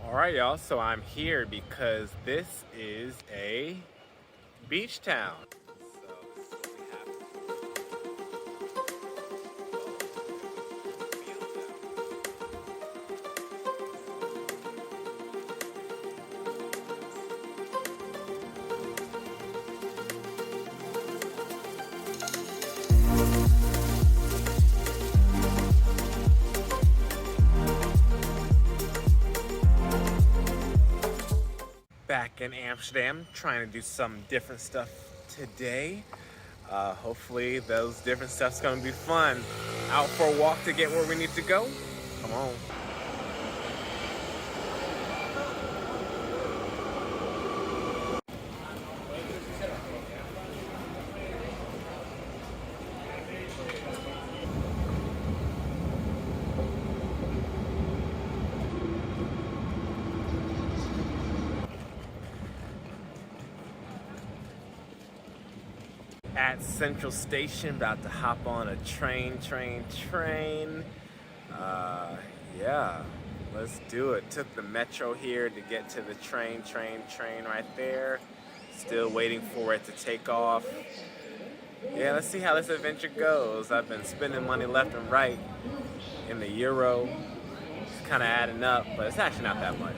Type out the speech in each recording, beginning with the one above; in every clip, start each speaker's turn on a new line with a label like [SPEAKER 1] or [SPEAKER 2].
[SPEAKER 1] All right, y'all, so I'm here because this is a beach town. So this is what we have. Back in Amsterdam, trying to do some different stuff today. Hopefully those different stuff's gonna be fun. Out for a walk to get where we need to go. Come on. At Central Station, about to hop on a train. Yeah, let's do it. Took the metro here to get to the train right there. Still waiting for it to take off. Yeah, let's see how this adventure goes. I've been spending money left and right in the euro. It's kind of adding up, but it's actually not that much.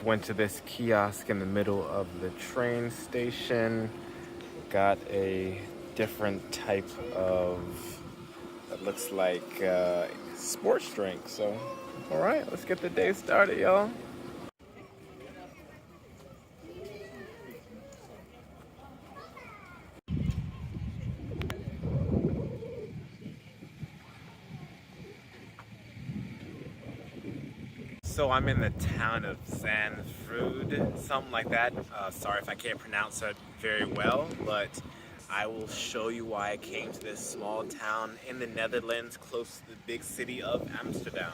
[SPEAKER 1] Went to this kiosk in the middle of the train station. Got a different type of, that looks like sports drink. So, all right, let's get the day started, y'all. So I'm in the town of Zandvoort, something like that. Sorry if I can't pronounce it very well, but I will show you why I came to this small town in the Netherlands, close to the big city of Amsterdam.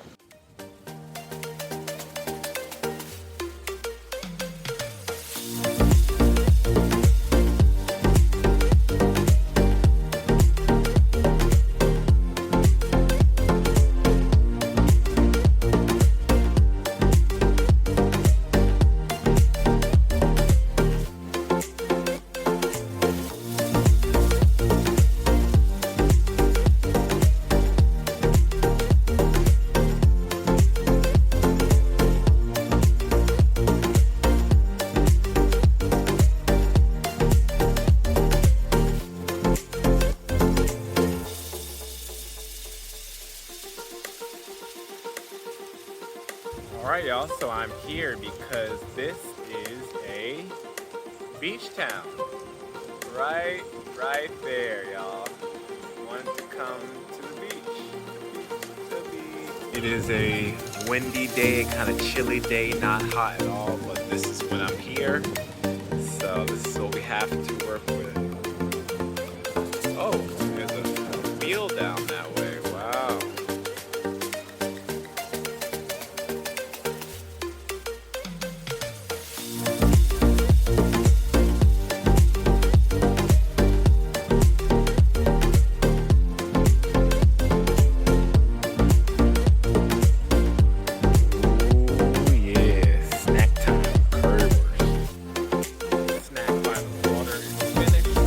[SPEAKER 1] Alright, y'all, so I'm here because this is a beach town. Right there, y'all. Want to come to the beach. It is a windy day, kind of chilly day, not hot at all, but this is when I'm here. So this is what we have to work with. Oh, there's a field down that way. Wow. Snack by the water is finished.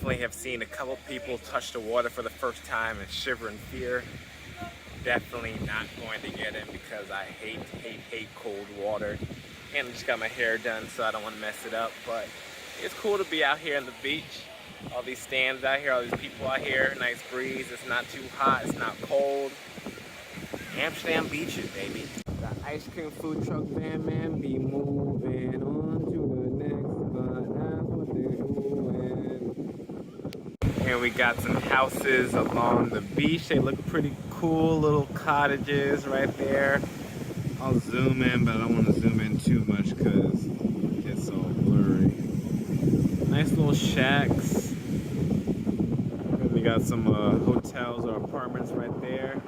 [SPEAKER 1] Definitely have seen a couple people touch the water for the first time and shiver in fear. Definitely not going to get in because I hate cold water. And I just got my hair done, so I don't want to mess it up. But it's cool to be out here on the beach. All these stands out here, all these people out here. Nice breeze. It's not too hot. It's not cold. Amsterdam beaches, baby. The ice cream food truck van man be moving on to the next, but that's what they're doing. And we got some houses along the beach. They look pretty cool, little cottages right there. I'll zoom in, but I don't want to zoom in too much because it gets all blurry. Nice little shacks. And we got some hotels or apartments right there.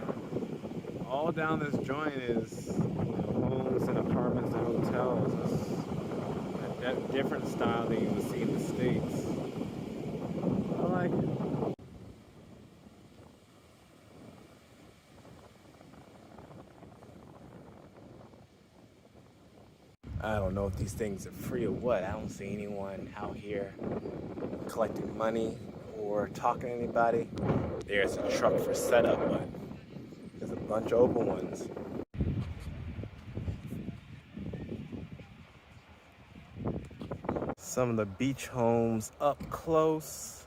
[SPEAKER 1] All down this joint is homes and apartments and hotels. It's a different style than you would see in the States. I like it. I don't know if these things are free or what. I don't see anyone out here collecting money or talking to anybody. There's a truck for setup, but there's a bunch of open ones. Some of the beach homes up close.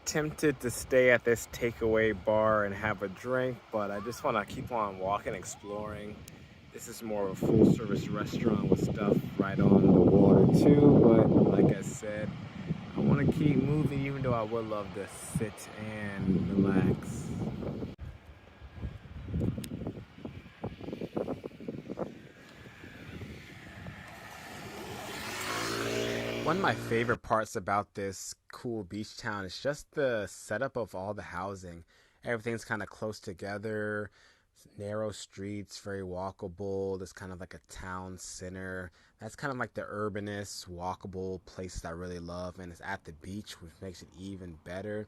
[SPEAKER 1] Tempted to stay at this takeaway bar and have a drink, but I just want to keep on walking, exploring. This is more of a full service restaurant with stuff right on the water too, but like I said, I want to keep moving even though I would love to sit and relax. One of my favorite parts about this cool beach town is just the setup of all the housing. Everything's kind of close together, narrow streets, very walkable. There's kind of like a town center. That's kind of like the urbanist, walkable places I really love, and it's at the beach, which makes it even better.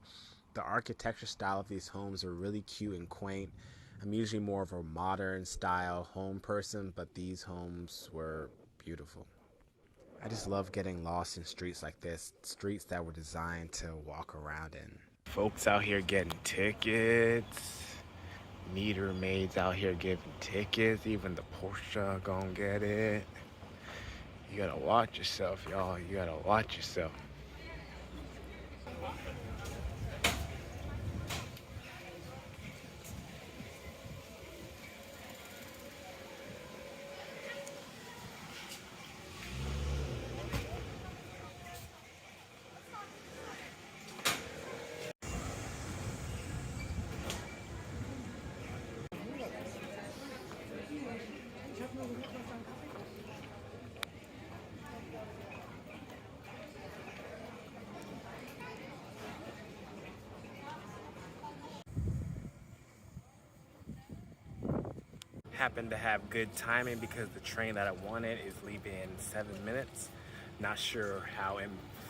[SPEAKER 1] The architecture style of these homes are really cute and quaint. I'm usually more of a modern style home person, but these homes were beautiful. I just love getting lost in streets like this, streets that were designed to walk around in. Folks out here getting tickets, meter maids out here giving tickets, even the Porsche gonna get it. You gotta watch yourself, y'all. You gotta watch yourself. Happened to have good timing because the train that I wanted is leaving in 7 minutes. Not sure how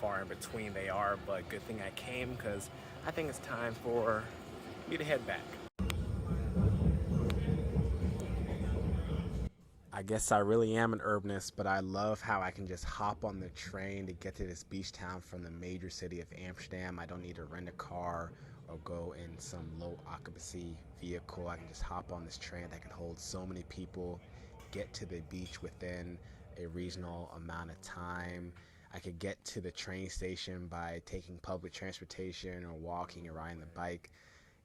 [SPEAKER 1] far in between they are, but good thing I came because I think it's time for me to head back. I guess I really am an urbanist, but I love how I can just hop on the train to get to this beach town from the major city of Amsterdam. I don't need to rent a car or go in some low occupancy vehicle. I can just hop on this train that can hold so many people, get to the beach within a reasonable amount of time. I could get to the train station by taking public transportation or walking or riding the bike.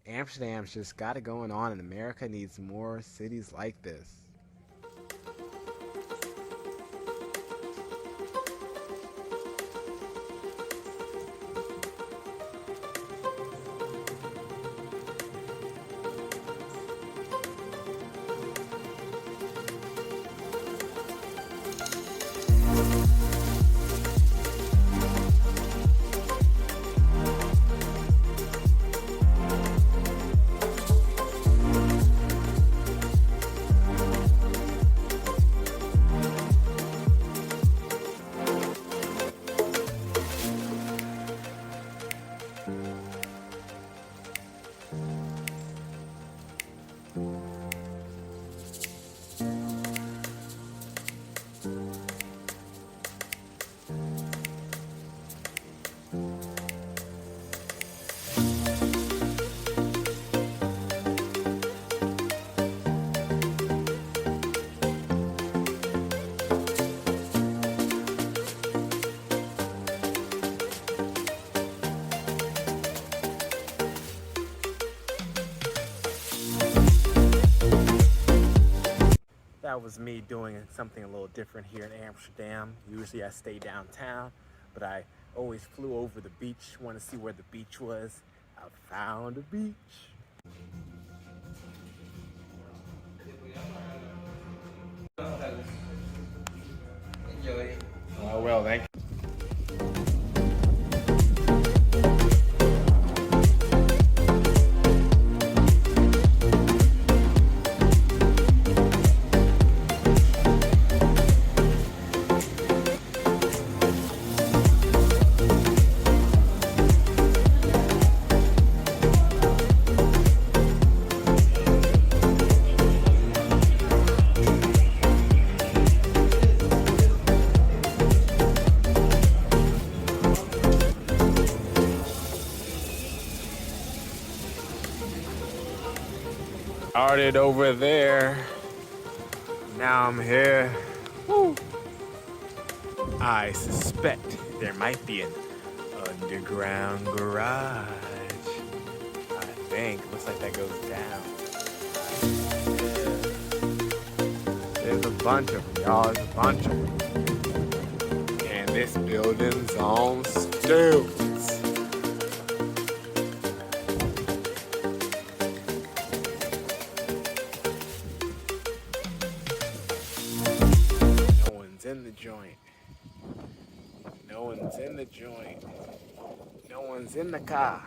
[SPEAKER 1] Amsterdam's just got it going on, and America needs more cities like this. That was me doing something a little different here in Amsterdam. Usually I stay downtown, but I always flew over the beach, want to see where the beach was. I found a beach.
[SPEAKER 2] Enjoy.
[SPEAKER 1] Oh, well, thank you. Started over there. Now I'm here. Woo. I suspect there might be an underground garage. I think. Looks like that goes down. Yeah. There's a bunch of them, y'all. There's a bunch of them. And this building's on stilts. In the joint. No one's in the joint. No one's in the car.